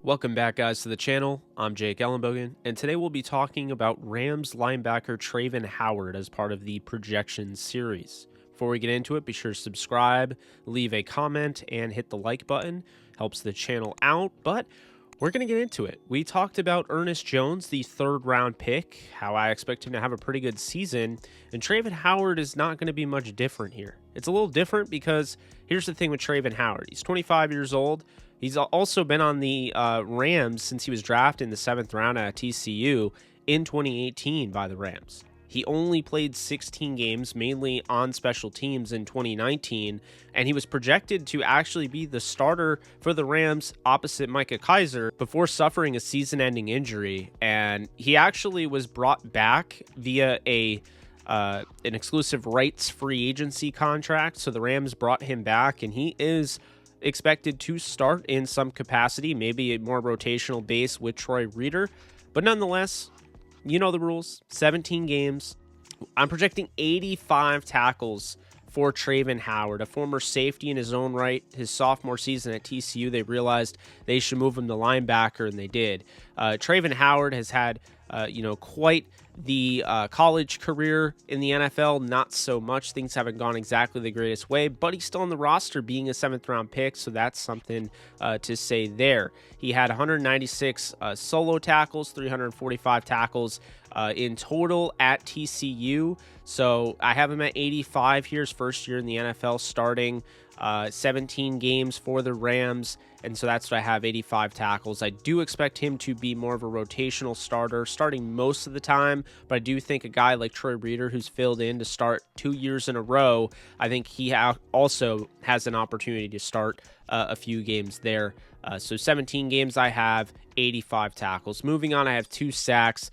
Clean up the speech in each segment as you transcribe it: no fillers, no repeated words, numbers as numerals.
Welcome back, guys, to the channel. I'm Jake ELLENBOGEN, and today we'll be talking about Rams linebacker Travin Howard as part of the Projection series. Before we get into it, be sure to subscribe, leave a comment, and hit the like button. Helps the channel out, but we're going to get into it. We talked about Ernest Jones, the third-round pick, how I expect him to have a pretty good season, and Travin Howard is not going to be much different here. It's a little different because here's the thing with Travin Howard. He's 25 years old. He's also been on the Rams since he was drafted in the 7th round at TCU in 2018 by the Rams. He only played 16 games, mainly on special teams in 2019, and he was projected to actually be the starter for the Rams opposite Micah Kiser before suffering a season-ending injury. And he actually was brought back via an exclusive rights free agency contract. So the Rams brought him back, and he is expected to start in some capacity, maybe a more rotational base with Troy Reeder. But nonetheless, you know the rules, 17 games. I'm projecting 85 tackles for Travin Howard, a former safety in his own right. His sophomore season at TCU, they realized they should move him to linebacker, and they did. Travin Howard has had, quite the college career. In the NFL, not so much. Things haven't gone exactly the greatest way, but he's still on the roster being a 7th round pick, so that's something to say there. He had 196 solo tackles, 345 tackles in total at TCU, so I have him at 85 here, his first year in the NFL, starting 17 games for the Rams, and so that's what I have, 85 tackles. I do expect him to be more of a rotational starter, starting most of the time, but I do think a guy like Troy Reeder, who's filled in to start 2 years in a row, I think he also has an opportunity to start a few games there. So 17 games I have, 85 tackles. Moving on, I have 2 sacks.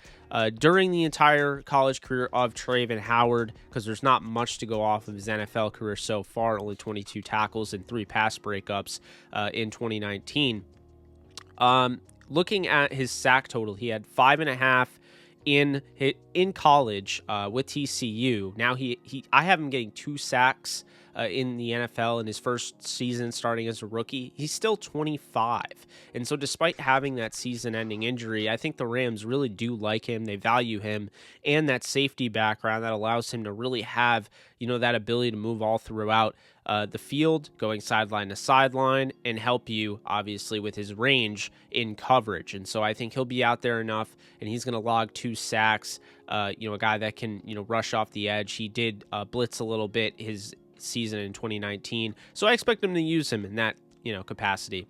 During the entire college career of Travin Howard, because there's not much to go off of his NFL career so far, only 22 tackles and 3 pass breakups in 2019. Looking at his sack total, he had 5.5 in college with TCU. Now I have him getting 2 sacks in the NFL in his first season starting as a rookie. He's still 25. And so despite having that season-ending injury, I think the Rams really do like him. They value him and that safety background that allows him to really have, that ability to move all throughout the field, going sideline to sideline, and help you, obviously, with his range in coverage. And so I think he'll be out there enough, and he's going to log 2 sacks, a guy that can, rush off the edge. He did blitz a little bit his season in 2019, so I expect them to use him in that capacity.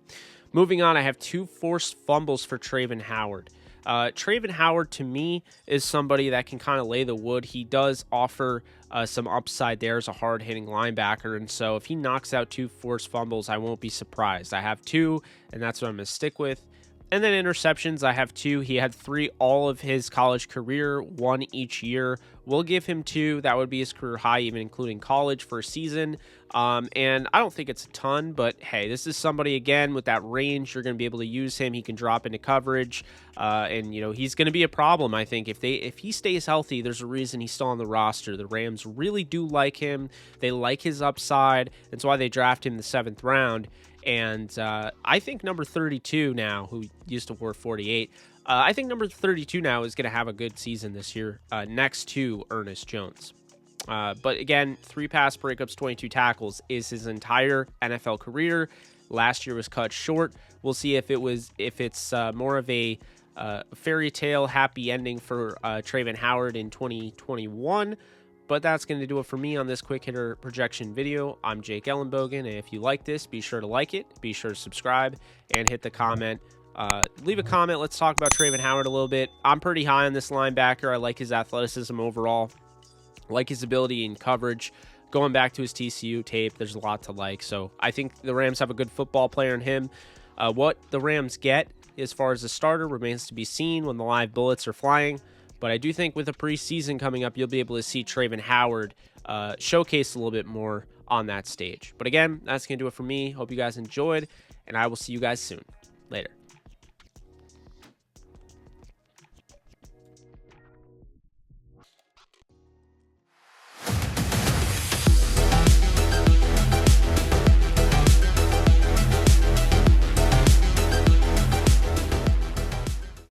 Moving on, I have 2 forced fumbles for Travin Howard. Travin Howard, to me, is somebody that can kind of lay the wood. He does offer some upside there as a hard-hitting linebacker, and so if he knocks out 2 forced fumbles, I won't be surprised. I have 2, and that's what I'm going to stick with. And then interceptions, I have 2. He had 3 all of his college career, 1 each year. We'll give him 2. That would be his career high, even including college for a season. And I don't think it's a ton, but hey, this is somebody, again, with that range. You're going to be able to use him. He can drop into coverage, and he's going to be a problem, I think. If he stays healthy, there's a reason he's still on the roster. The Rams really do like him. They like his upside. That's why they draft him in the 7th round. And I think number 32 now, who used to wear 48, I think number 32 now is going to have a good season this year next to Ernest Jones. But again, 3 pass breakups, 22 tackles is his entire NFL career. Last year was cut short. We'll see if it's more of a fairy tale happy ending for Travin Howard in 2021. But that's going to do it for me on this quick hitter projection video. I'm Jake ELLENBOGEN, and if you like this, be sure to like it, be sure to subscribe, and hit the comment. Leave a comment. Let's talk about Travin Howard a little bit. I'm pretty high on this linebacker. I like his athleticism overall. I like his ability in coverage. Going back to his TCU tape, there's a lot to like. So I think the Rams have a good football player in him. What the Rams get as far as a starter remains to be seen when the live bullets are flying. But I do think with a preseason coming up, you'll be able to see Travin Howard showcase a little bit more on that stage. But again, that's going to do it for me. Hope you guys enjoyed, and I will see you guys soon. Later.